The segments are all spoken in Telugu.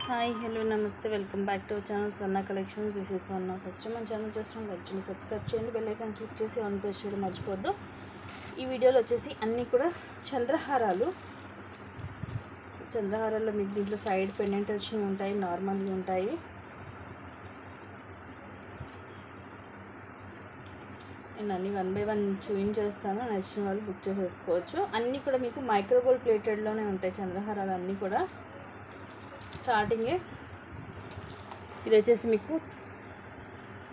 హాయ్ హలో నమస్తే welcome back to our channel Swarna collections. This is Swarna. First మన ఛానల్ చేస్తున్నాం, లైక్ చేయండి, సబ్స్క్రైబ్ చేయండి, బెల్ ఐకాన్ క్లిక్ చేసి ఆన్ పేజ్ చేయడం మర్చిపోద్దు. ఈ వీడియోలో వచ్చేసి అన్నీ కూడా చంద్రహారాలు. చంద్రహారాల్లో మీకు దీంట్లో సైడ్ పెండెంట్ వచ్చినవి ఉంటాయి, నార్మల్గా ఉంటాయి. నేను అన్నీ 1 by 1 చూపించేస్తాను, నచ్చిన వాళ్ళు బుక్ చేసేసుకోవచ్చు. అన్నీ కూడా మీకు మైక్రోగోల్డ్ ప్లేటెడ్లోనే ఉంటాయి చంద్రహారాలు అన్నీ కూడా. స్టార్టింగే ఇది వచ్చేసి మీకు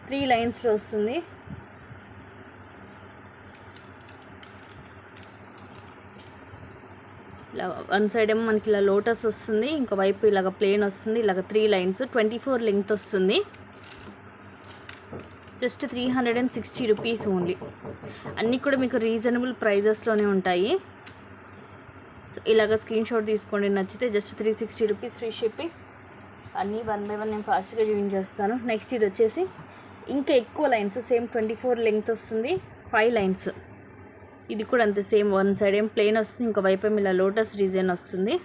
3 లైన్స్లో వస్తుంది. ఇలా వన్ సైడ్ ఏమో మనకి ఇలా లోటస్ వస్తుంది, ఇంకో వైపు ఇలాగ ప్లేన్ వస్తుంది. ఇలాగ 3 లైన్స్ 24 లెంగ్త్ వస్తుంది. Just 360 rupees only. అన్నీ కూడా మీకు రీజనబుల్ ప్రైజెస్లోనే ఉంటాయి. సో ఇలాగ స్క్రీన్ షాట్ తీసుకోండి, నచ్చితే జస్ట్ 360 రూపీస్ ఫ్రీ షిప్పింగ్. అన్నీ 1 by 1 నేను ఫాస్ట్గా చూపించేస్తాను. నెక్స్ట్ ఇది వచ్చేసి ఇంకా ఎక్కువ లైన్స్, సేమ్ 24 లెంగ్త్ వస్తుంది, 5 లైన్స్. ఇది కూడా అంతే, సేమ్ వన్ సైడ్ ఏం ప్లెయిన్ వస్తుంది, ఇంకో వైపు ఏమి ఇలా లోటస్ డిజైన్ వస్తుంది.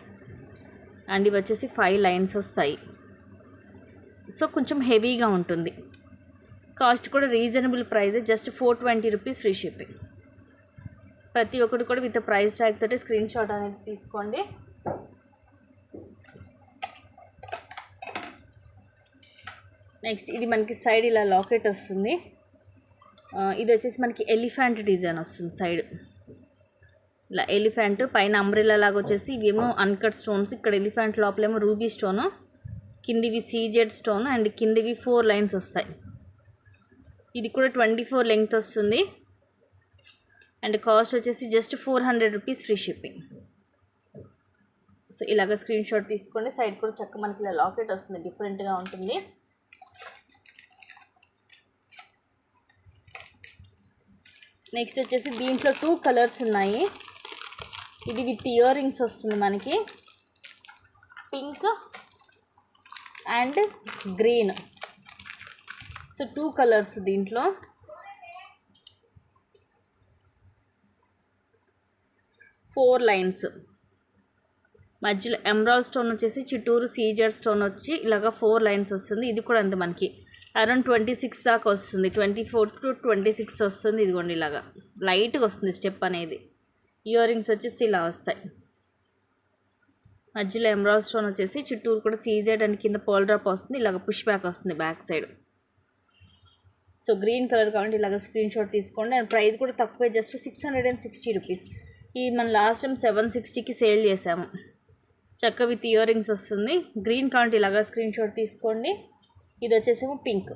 అండ్ ఇవి వచ్చేసి 5 లైన్స్ వస్తాయి. సో కొంచెం హెవీగా ఉంటుంది. కాస్ట్ కూడా reasonable price, just 420 rupees free shipping. ప్రతి ఒక్కటి కూడా విత్ ప్రైస్ ట్యాగ్ తోటి స్క్రీన్ షాట్ అనేది తీసుకోండి. నెక్స్ట్ ఇది మనకి సైడ్ ఇలా లాకెట్ వస్తుంది. ఇది వచ్చేసి మనకి ఎలిఫెంట్ డిజైన్ వస్తుంది సైడ్. ఇలా ఎలిఫెంట్ పైన అంబ్రెల్లా లాగా వచ్చేసి ఇవేమో అన్కట్ స్టోన్స్. ఇక్కడ ఎలిఫెంట్ లోపలేమో రూబీ స్టోను, కిందివి సీజెడ్ స్టోన్, అండ్ కిందివి 4 లైన్స్ వస్తాయి. ఇది కూడా 24 లెంగ్త్ వస్తుంది. అండ్ కాస్ట్ వచ్చేసి just 400 rupees free shipping. So ఇలాగ స్క్రీన్ షాట్ తీసుకోండి. సైడ్ కూడా చక్క మనకి ఇలా లాకెట్ వస్తుంది, డిఫరెంట్గా ఉంటుంది. నెక్స్ట్ వచ్చేసి దీంట్లో 2 కలర్స్ ఉన్నాయి. ఇది విత్ ఇయర్ రింగ్స్ వస్తుంది మనకి, pink and green. So 2 colours దీంట్లో. ఫోర్ లైన్స్, మధ్యలో ఎమరాల్డ్ స్టోన్ వచ్చేసి చుట్టూరు సీజర్ స్టోన్ వచ్చి ఇలాగ 4 లైన్స్ వస్తుంది. ఇది కూడా అంతే, మనకి అరౌండ్ 26 దాకా వస్తుంది, 24 to 26 వస్తుంది. ఇదిగోండి ఇలాగా లైట్గా వస్తుంది స్టెప్ అనేది. ఇయర్ రింగ్స్ వచ్చేసి ఇలా వస్తాయి. మధ్యలో ఎమరాల్డ్ స్టోన్ వచ్చేసి చుట్టూరు కూడా సీజెడ్ అండ్ కింద పర్ల్ డ్రాప్ వస్తుంది. ఇలాగ పుష్ బ్యాక్ వస్తుంది back side. So green colour కావాలంటే ఇలాగ స్క్రీన్ షాట్ తీసుకోండి. అండ్ ప్రైస్ కూడా తక్కువే, జస్ట్ 660 రూపీస్. ఇది మనం లాస్ట్ టైం 760కి సేల్ చేసాము. చక్క విత్ ఇయర్ రింగ్స్ వస్తుంది. గ్రీన్ కావాలంటే ఇలాగా స్క్రీన్ షాట్ తీసుకోండి. ఇది వచ్చేసేమో పింక్.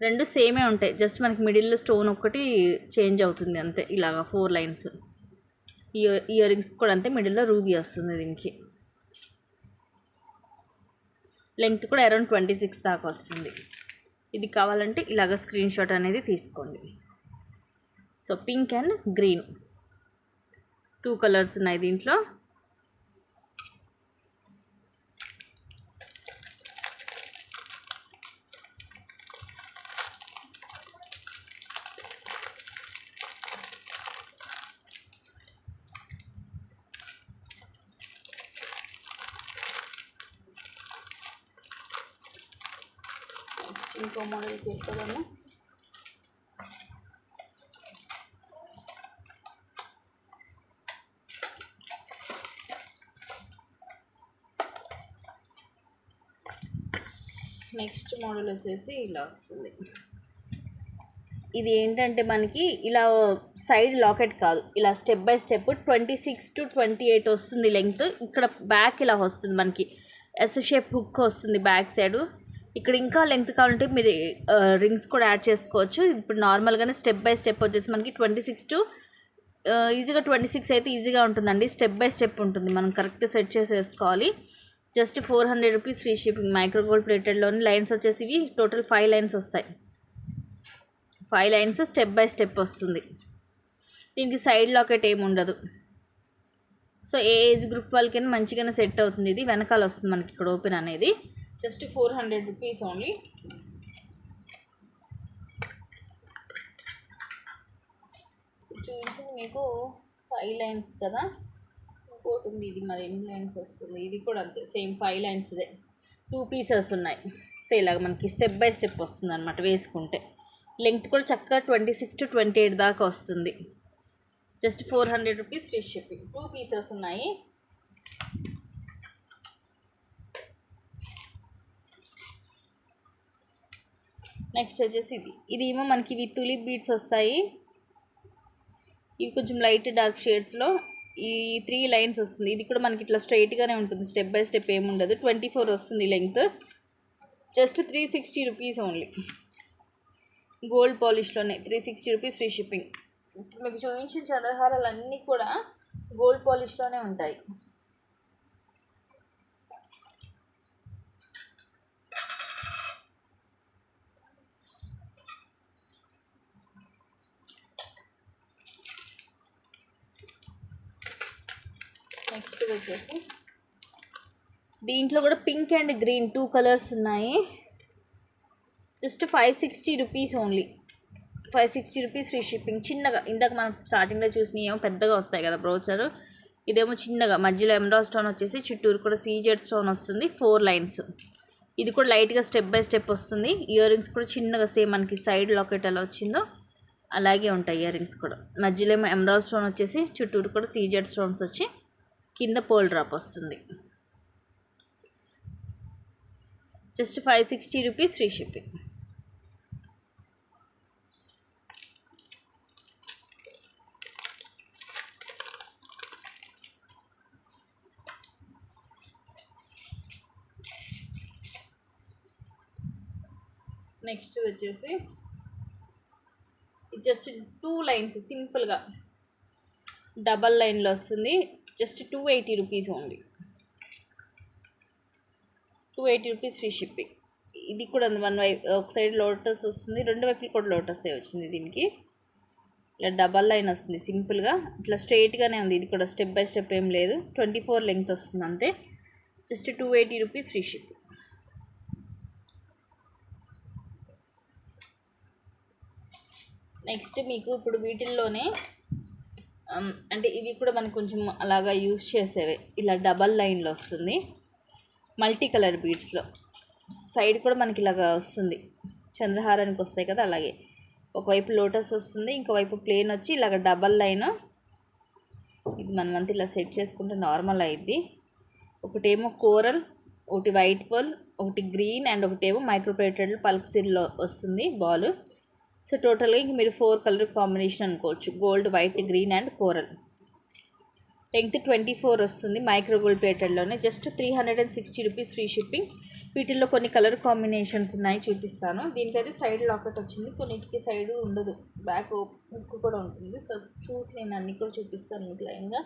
రెండు సేమే ఉంటాయి, జస్ట్ మనకి మిడిల్లో స్టోన్ ఒక్కటి చేంజ్ అవుతుంది అంతే. ఇలాగా 4 లైన్స్. ఇయర్ రింగ్స్ కూడా అంతే, మిడిల్లో రూబీ వస్తుంది. దీనికి లెంగ్త్ కూడా అరౌండ్ 26 దాకా వస్తుంది. ఇది కావాలంటే ఇలాగ స్క్రీన్ షాట్ అనేది తీసుకోండి. So pink and green 2 colours ఉన్నాయి దీంట్లో. ఇంకో మోడల్ తీసుకోవాము. నెక్స్ట్ మోడల్ వచ్చేసి ఇలా వస్తుంది. ఇది ఏంటంటే మనకి ఇలా సైడ్ లాకెట్ కాదు, ఇలా స్టెప్ బై స్టెప్ 26 to 28 వస్తుంది లెంగ్త్. ఇక్కడ బ్యాక్ ఇలా వస్తుంది మనకి, ఎస్ షేప్ హుక్ వస్తుంది బ్యాక్ సైడ్. ఇక్కడ ఇంకా లెంగ్త్ కావాలంటే మీరు రింగ్స్ కూడా యాడ్ చేసుకోవచ్చు. ఇప్పుడు నార్మల్గానే స్టెప్ బై స్టెప్ వచ్చేసి మనకి 26 to ఈజీగా 26 అయితే ఈజీగా ఉంటుందండి. స్టెప్ బై స్టెప్ ఉంటుంది, మనం కరెక్ట్ సెట్ చేసేసుకోవాలి. Just 400 rupees free shipping. Micro gold ప్లేటెడ్లోని లైన్స్ వచ్చేసి ఇవి టోటల్ 5 లైన్స్ వస్తాయి. 5 లైన్స్ స్టెప్ బై స్టెప్ వస్తుంది. దీనికి సైడ్ లాకెట్ ఏమి ఉండదు. సో ఏ ఏజ్ గ్రూప్ వాళ్ళకైనా మంచిగానే సెట్ అవుతుంది. ఇది వెనకాల వస్తుంది మనకి ఇక్కడ ఓపెన్ అనేది. Just 400 rupees only. చూపించింది మీకు 5 లైన్స్ కదా. ఇంకోటి ఉంది, ఇది మరి ఎన్ని లైన్స్ వస్తుంది, ఇది కూడా అంతే సేమ్ 5 లైన్స్దే 2 పీసెస్ ఉన్నాయి. సో ఇలాగ మనకి స్టెప్ బై స్టెప్ వస్తుంది అనమాట వేసుకుంటే. లెంగ్త్ కూడా చక్కగా 26 to 28 దాకా వస్తుంది. Just 400 rupees free shipping. 2 pieces ఉన్నాయి. నెక్స్ట్ వచ్చేసి ఇది ఏమో మనకి ఇవి తులిప్ బీడ్స్ వస్తాయి. ఇవి కొంచెం లైట్ డార్క్ షేడ్స్లో ఈ 3 లైన్స్ వస్తుంది. ఇది కూడా మనకి ఇట్లా స్ట్రైట్గానే ఉంటుంది, స్టెప్ బై స్టెప్ ఏమి ఉండదు. 24 వస్తుంది length. Just 360 rupees only. Gold పాలిష్లోనే 360 రూపీస్ ఫ్రీ షిప్పింగ్. మీకు చూపించిన చంద్రహారాలు అన్నీ కూడా గోల్డ్ పాలిష్లోనే ఉంటాయి. నెక్స్ట్ వచ్చేసి దీంట్లో కూడా పింక్ అండ్ గ్రీన్ 2 కలర్స్ ఉన్నాయి. Just 560 rupees only. 560 rupees free shipping. చిన్నగా ఇందాక మనం స్టార్టింగ్లో చూసినవి ఏమో పెద్దగా వస్తాయి కదా బ్రోచరు, ఇదేమో చిన్నగా మధ్యలో ఎమరాల్డ్ స్టోన్ వచ్చేసి చుట్టూరు కూడా సీజెడ్ స్టోన్ వస్తుంది. 4 లైన్స్. ఇది కూడా లైట్గా స్టెప్ బై స్టెప్ వస్తుంది. ఇయర్ రింగ్స్ కూడా చిన్నగా సేమ్ మనకి సైడ్ లాకెట్ ఎలా వచ్చిందో అలాగే ఉంటాయి ఇయర్ రింగ్స్ కూడా. మధ్యలో ఏమో ఎమరాల్డ్ స్టోన్ వచ్చేసి చుట్టూరు కూడా సీజెడ్ స్టోన్స్ వచ్చి కింద పోల్ డ్రాప్ వస్తుంది. Just 560 rupees free shipping. Next వచ్చేసి జస్ట్ 2 లైన్స్ సింపుల్గా డబల్ లైన్లో వస్తుంది. Just 280 rupees only. 280 rupees free shipping. ఇది కూడా వన్ వైపు ఒక సైడ్ లోటస్ వస్తుంది, 2 వైపులు కూడా లోటస్ వచ్చింది. దీనికి ఇలా డబల్ లైన్ వస్తుంది సింపుల్గా, ఇట్లా స్ట్రైట్గానే ఉంది. ఇది కూడా స్టెప్ బై స్టెప్ ఏం లేదు. 24 లెంగ్త్ వస్తుంది అంతే. Just 280 rupees free shipping. Next మీకు ఇప్పుడు వీటిల్లోనే అంటే ఇవి కూడా మనకు కొంచెం అలాగా యూజ్ చేసేవే. ఇలా డబల్ లైన్లో వస్తుంది, మల్టీ కలర్ బీడ్స్లో. సైడ్ కూడా మనకి ఇలాగా వస్తుంది, చంద్రహారానికి వస్తాయి కదా అలాగే. ఒకవైపు లోటస్ వస్తుంది, ఇంకోవైపు ప్లేన్ వచ్చి ఇలాగ డబల్ లైన్. ఇది మనం అంతా ఇలా సెట్ చేసుకుంటే నార్మల్ అయింది. ఒకటేమో కోరల్, ఒకటి వైట్ పర్ల్, ఒకటి గ్రీన్ అండ్ ఒకటేమో మైక్రోప్లేటెడ్ పల్క్ సిరీలో వస్తుంది బాల్. సో టోటల్గా ఇంక మీరు 4 కలర్ కాంబినేషన్ అనుకోవచ్చు. Gold, white, green and coral. Length 24 వస్తుంది మైక్రో గోల్డ్ ప్లేటెడ్లోనే. Just 360 rupees free shipping. వీటిల్లో కొన్ని కలర్ కాంబినేషన్స్ ఉన్నాయి, చూపిస్తాను. దీనికైతే సైడ్ లాకెట్ వచ్చింది, కొన్నిటికి సైడ్ ఉండదు, బ్యాక్ హుక్ కూడా ఉంటుంది. సో చూసి నేను అన్నీ కూడా చూపిస్తాను మీకు లైన్గా.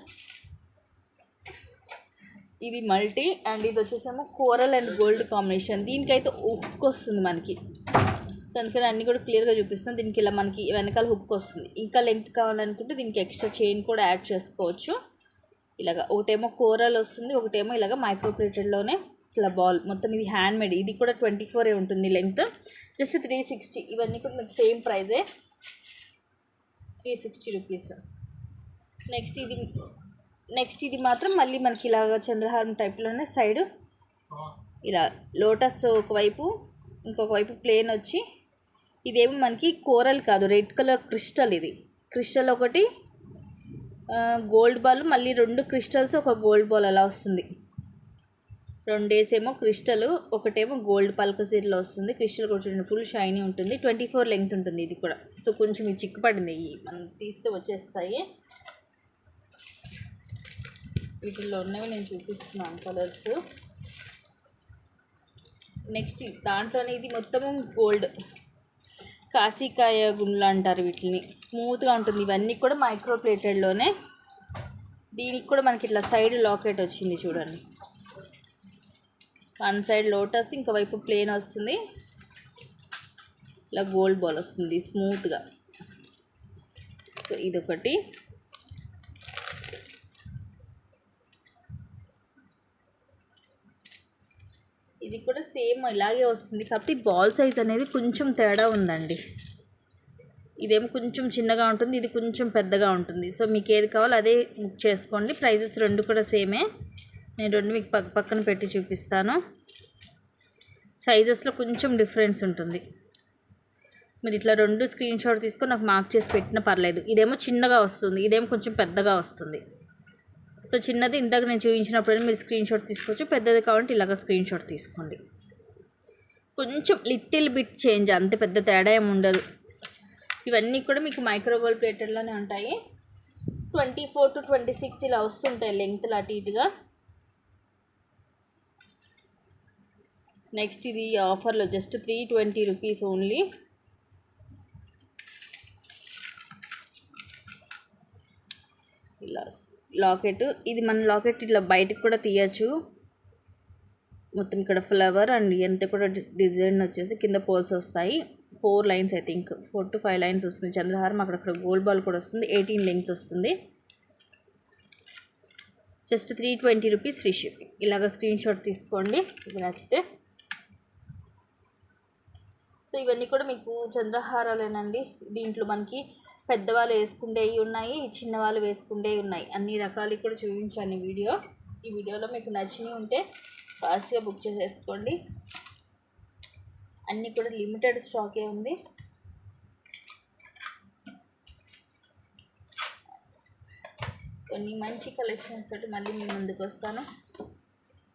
ఇది మల్టీ అండ్ ఇది వచ్చేసేమో కోరల్ అండ్ గోల్డ్ కాంబినేషన్. దీనికైతే హుక్ వస్తుంది మనకి, సో అందుకని అన్నీ కూడా క్లియర్గా చూపిస్తాను. దీనికి ఇలా మనకి వెనకాల హుక్ వస్తుంది. ఇంకా లెంగ్త్ కావాలనుకుంటే దీనికి ఎక్స్ట్రా చైన్ కూడా యాడ్ చేసుకోవచ్చు. ఇలాగ ఒకటేమో కోరల్ వస్తుంది, ఒకటేమో ఇలాగ మైక్రోప్లేటెడ్లోనే ఇట్లా బాల్. మొత్తం ఇది హ్యాండ్ మేడ్. ఇది కూడా 24 ఉంటుంది లెంగ్త్. జస్ట్ 360. ఇవన్నీ కూడా మీకు సేమ్ ప్రైజే, 360 రూపీస్. నెక్స్ట్ ఇది మాత్రం మళ్ళీ మనకి ఇలాగ చంద్రహారం టైప్లోనే సైడ్ ఇలా లోటస్ ఒకవైపు, ఇంకొక వైపు ప్లేన్ వచ్చి. ఇదేమో మనకి కోరల్ కాదు, రెడ్ కలర్ క్రిస్టల్. ఇది క్రిస్టల్ ఒకటి, గోల్డ్ బాల్, మళ్ళీ 2 క్రిస్టల్స్ ఒక గోల్డ్ బాల్ అలా వస్తుంది. 2 డేసేమో క్రిస్టల్, ఒకటేమో గోల్డ్ పల్క సీరీలో వస్తుంది. క్రిస్టల్ కూడా ఫుల్ షైనీ ఉంటుంది. 24 లెంగ్త్ ఉంటుంది ఇది కూడా. సో కొంచెం ఇది చిక్కుపడింది, మనం తీస్తే వచ్చేస్తాయి. వీటిల్లో ఉన్నవి నేను చూపిస్తున్నాను కలర్స్. నెక్స్ట్ దాంట్లోనే ఇది మొత్తం గోల్డ్, కాశీకాయ గుండ్లు అంటారు వీటిని. స్మూత్గా ఉంటుంది. ఇవన్నీ కూడా మైక్రోప్లేటెడ్లోనే. దీనికి కూడా మనకి ఇట్లా సైడ్ లాకెట్ వచ్చింది చూడండి. వన్ సైడ్ లోటస్, ఇంకో వైపు ప్లేన్ వస్తుంది. ఇలా గోల్డ్ బాల్ వస్తుంది స్మూత్గా. సో ఇదొకటి. ఇది కూడా సేమ్ ఇలాగే వస్తుంది, కాకపోతే బాల్ సైజ్ అనేది కొంచెం తేడా ఉందండి. ఇదేమో కొంచెం చిన్నగా ఉంటుంది, ఇది కొంచెం పెద్దగా ఉంటుంది. సో మీకు ఏది కావాలో అదే బుక్ చేసుకోండి. ప్రైజెస్ రెండు కూడా సేమే. నేను రెండు మీకు పక్కన పెట్టి చూపిస్తాను. సైజెస్లో కొంచెం డిఫరెన్స్ ఉంటుంది. మీరు ఇట్లా రెండు స్క్రీన్ షాట్ తీసుకొని నాకు మార్క్ చేసి పెట్టినా పర్లేదు. ఇదేమో చిన్నగా వస్తుంది, ఇదేమో కొంచెం పెద్దగా వస్తుంది. సో చిన్నది ఇందాక నేను చూపించినప్పుడు మీరు స్క్రీన్ షాట్ తీసుకోవచ్చు, పెద్దది కావాలంటే ఇలాగ స్క్రీన్ షాట్ తీసుకోండి. కొంచెం లిటిల్ బిట్ చేంజ్, అంతే, పెద్ద తేడా ఏమి ఉండదు. ఇవన్నీ కూడా మీకు మైక్రోవేవ్ ప్లేటర్లోనే ఉంటాయి. 24 to 26 ఇలా వస్తుంటాయి లెంగ్త్లు అటు ఇటుగా. నెక్స్ట్ ఇది ఆఫర్లో జస్ట్ 320 రూపీస్ ఓన్లీ. ఇలా లాకెట్, ఇది మన లాకెట్ ఇట్లా బయటకు కూడా తీయచ్చు. మొత్తం ఇక్కడ ఫ్లవర్ అండ్ ఎంత కూడా డిజైన్ వచ్చేసి కింద పోల్స్ వస్తాయి. 4 lines, I think 4 to 5 lines వస్తుంది చంద్రహారం. అక్కడ గోల్డ్ బాల్ కూడా వస్తుంది. 18 లెంగ్త్ వస్తుంది. Just 320 rupees free shipping. ఇలాగ స్క్రీన్ షాట్ తీసుకోండి ఇది నచ్చితే. సో ఇవన్నీ కూడా మీకు చంద్రహారాలేనండి. దీంట్లో మనకి పెద్దవాళ్ళు వేసుకుండేవి ఉన్నాయి, చిన్నవాళ్ళు వేసుకుండేవి ఉన్నాయి. అన్ని రకాలు కూడా చూపించాను ఈ వీడియోలో. మీకు నచ్చినవి ఉంటే ఫాస్ట్గా బుక్ చేసేసుకోండి. అన్నీ కూడా లిమిటెడ్ స్టాకే ఉంది. కొన్ని మంచి కలెక్షన్స్ తోటి మళ్ళీ మీ ముందుకు వస్తాను.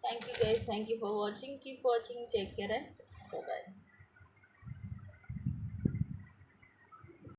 Thank you guys, thank you for watching. Keep watching, take care and bye.